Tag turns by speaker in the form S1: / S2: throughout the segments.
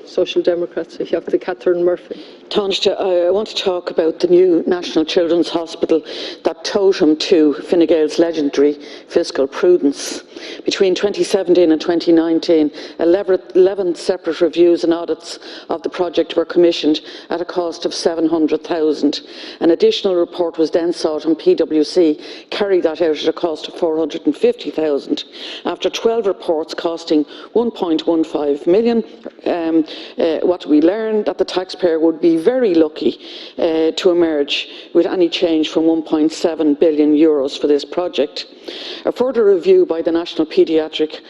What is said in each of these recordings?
S1: Social Democrats, Catherine Murphy.
S2: Tánaiste, I want to talk about the new National Children's Hospital, that totem to Fine Gael's legendary fiscal prudence. Between 2017 and 2019, 11 separate reviews and audits of the project were commissioned at a cost of $700,000. An additional report was then sought, and PwC carried that out at a cost of $450,000. After 12 reports costing $1.15 million, what we learned that the taxpayer would be very lucky to emerge with any change from €1.7 billion for this project. A further review by the National Paediatric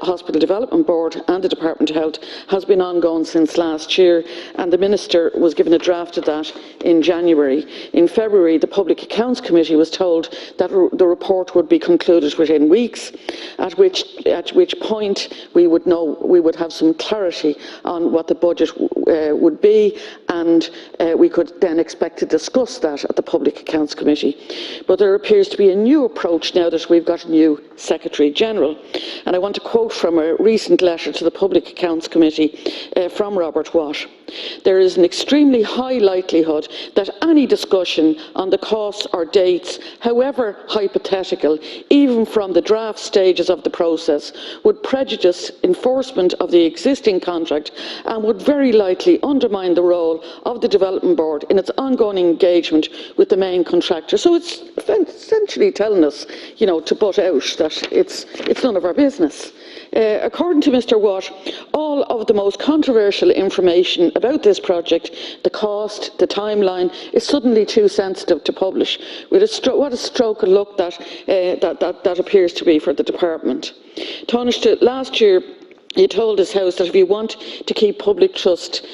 S2: Hospital Development Board and the Department of Health has been ongoing since last year, and the Minister was given a draft of that in January. In February, the Public Accounts Committee was told that the report would be concluded within weeks, at which point we would have some clarity on what the budget would be, and we could then expect to discuss that at the Public Accounts Committee. But there appears to be a new approach now that we've got a new Secretary-General. And I want to quote from a recent letter to the Public Accounts Committee from Robert Watt. There is an extremely high likelihood that any discussion on the costs or dates, however hypothetical, even from the draft stages of the process, would prejudice enforcement of the existing contract and would very likely undermine the role of the Development Board in its ongoing engagement with the main contractor. So it's essentially telling us, to butt out, that it's none of our business. According to Mr Watt, all of the most controversial information about this project, the cost, the timeline, is suddenly too sensitive to publish. What a stroke of luck that appears to be for the department. Tánaiste, last year you told this House that if you want to keep public trust,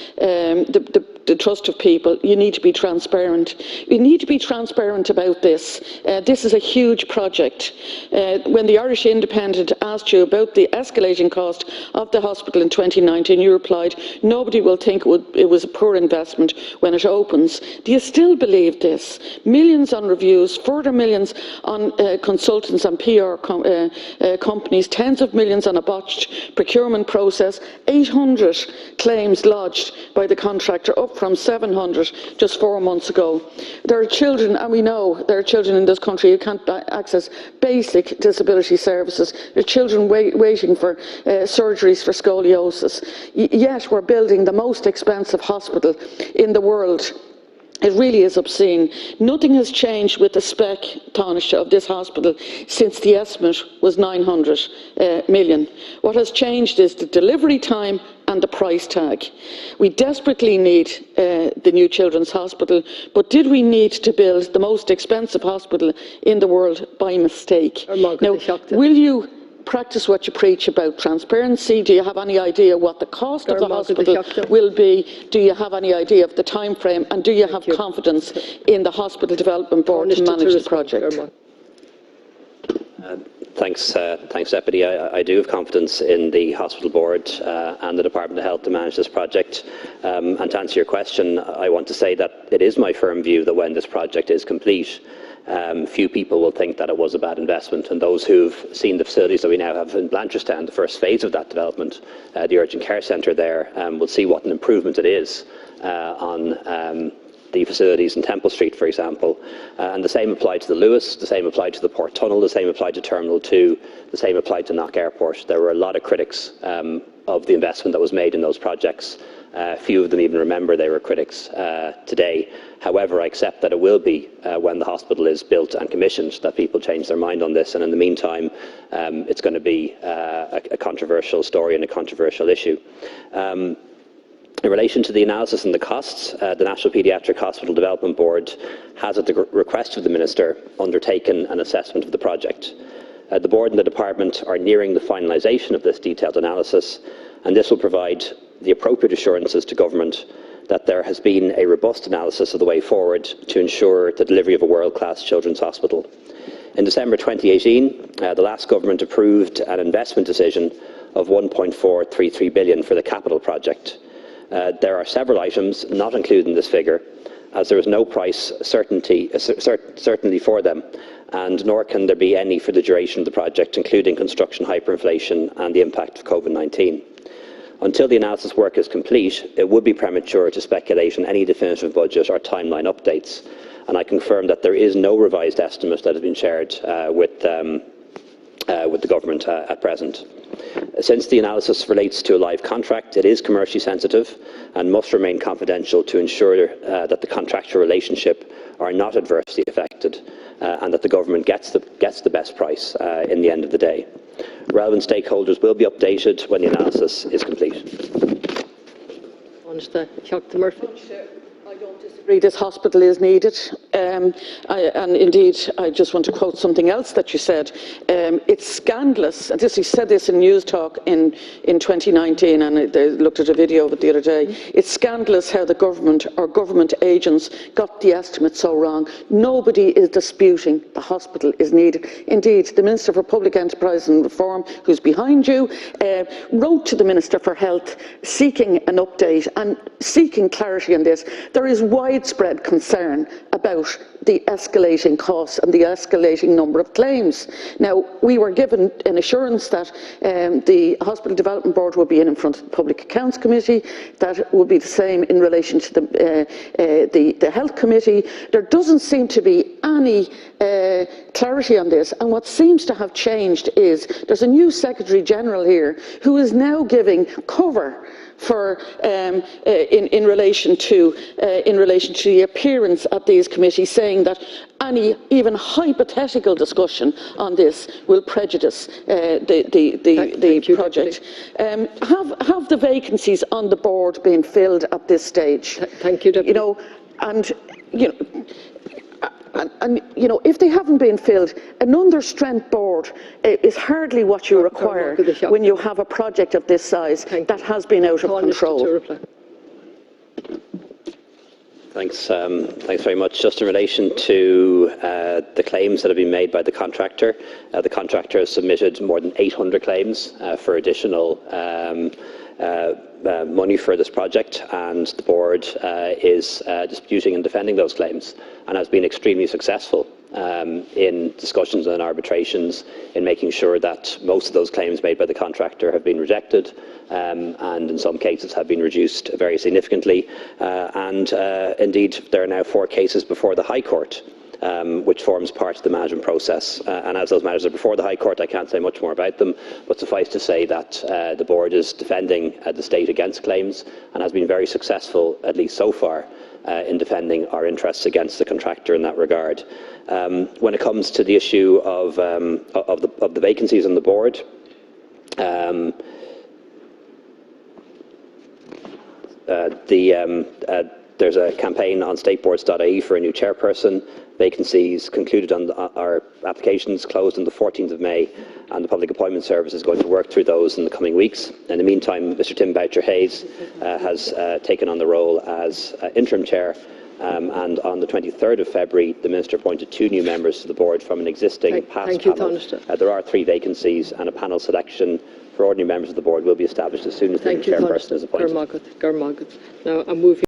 S2: the trust of people, you need to be transparent. You need to be transparent about this. This is a huge project. When the Irish Independent asked you about the escalating cost of the hospital in 2019, you replied, "Nobody will think it was a poor investment when it opens." Do you still believe this? Millions on reviews, further millions on consultants and PR companies, tens of millions on a botched procurement process, 800 claims lodged by the contractor, up from 700 just 4 months ago. There are children, and we know there are children in this country who can't access basic disability services. There are children waiting for surgeries for scoliosis. Yet we're building the most expensive hospital in the world. It really is obscene. Nothing has changed with the spec, Tánaiste, of this hospital since the estimate was 900 million. What has changed is the delivery time and the price tag. We desperately need the new Children's Hospital, but did we need to build the most expensive hospital in the world by mistake? Now, will you practice what you preach about transparency? Do you have any idea what the cost of the hospital will be? Do you have any idea of the time frame? And do you have confidence in the Hospital Development Board to manage the project?
S3: Thanks, Deputy. I do have confidence in the Hospital Board and the Department of Health to manage this project. And to answer your question, I want to say that it is my firm view that when this project is complete, few people will think that it was a bad investment, and those who've seen the facilities that we now have in Blanchardstown, the first phase of that development, the urgent care centre there, will see what an improvement it is on the facilities in Temple Street, for example. And the same applied to the Lewis, the same applied to the Port Tunnel, the same applied to Terminal 2, the same applied to Knock Airport. There were a lot of critics of the investment that was made in those projects. Few of them even remember they were critics today. However, I accept that it will be, when the hospital is built and commissioned, that people change their mind on this, and in the meantime, it's going to be a controversial story and a controversial issue. In relation to the analysis and the costs, the National Paediatric Hospital Development Board has, at the request of the Minister, undertaken an assessment of the project. The Board and the Department are nearing the finalisation of this detailed analysis, and this will provide the appropriate assurances to Government that there has been a robust analysis of the way forward to ensure the delivery of a world-class children's hospital. In December 2018, the last Government approved an investment decision of $1.433 billion for the capital project. There are several items not included in this figure, as there is no price certainty for them, and nor can there be any for the duration of the project, including construction hyperinflation and the impact of COVID-19. Until the analysis work is complete, it would be premature to speculate on any definitive budget or timeline updates, and I confirm that there is no revised estimate that has been shared with the government at present. Since the analysis relates to a live contract, it is commercially sensitive and must remain confidential to ensure that the contractual relationship are not adversely affected and that the government gets the best price in the end of the day. Relevant stakeholders will be updated when the analysis is complete.
S1: Murphy.
S2: I don't disagree. This hospital is needed, and indeed, I just want to quote something else that you said. It's scandalous, and you said this in News Talk in 2019, and they looked at a video of it the other day. It's scandalous how the government or government agents got the estimate so wrong. Nobody is disputing the hospital is needed. Indeed, the Minister for Public Enterprise and Reform, who's behind you, wrote to the Minister for Health seeking an update and seeking clarity on this. There is widespread concern about the escalating costs and the escalating number of claims. Now, we were given an assurance that the Hospital Development Board will be in front of the Public Accounts Committee, that it will be the same in relation to the Health Committee. There doesn't seem to be any clarity on this, and what seems to have changed is there's a new Secretary General here who is now giving cover for in relation to the appearance at these committees, saying that any even hypothetical discussion on this will prejudice the project. Have the vacancies on the board been filled at this stage?
S1: Thank you, Deputy.
S2: You know, and if they haven't been filled, an under-strength board is hardly what you require when you have a project of this size that has been out of control.
S3: Thanks very much. Just in relation to the claims that have been made by the contractor has submitted more than 800 claims for additional money for this project, and the board is disputing and defending those claims and has been extremely successful in discussions and arbitrations in making sure that most of those claims made by the contractor have been rejected and in some cases have been reduced very significantly. Indeed, there are now 4 cases before the High Court, which forms part of the management process. And as those matters are before the High Court, I can't say much more about them, but suffice to say that the board is defending the state against claims and has been very successful, at least so far, in defending our interests against the contractor in that regard. When it comes to the issue of the vacancies on the board, there's a campaign on stateboards.ie for a new chairperson. Vacancies concluded on our applications closed on the 14th of May, and the Public Appointment Service is going to work through those in the coming weeks. In the meantime, Mr Tim Boucher-Hayes has taken on the role as interim chair, and on the 23rd of February, the Minister appointed 2 new members to the board from an existing past panel. There are 3 vacancies, and a panel selection for ordinary members of the board will be established as soon as the chairperson is appointed.
S1: Now I'm moving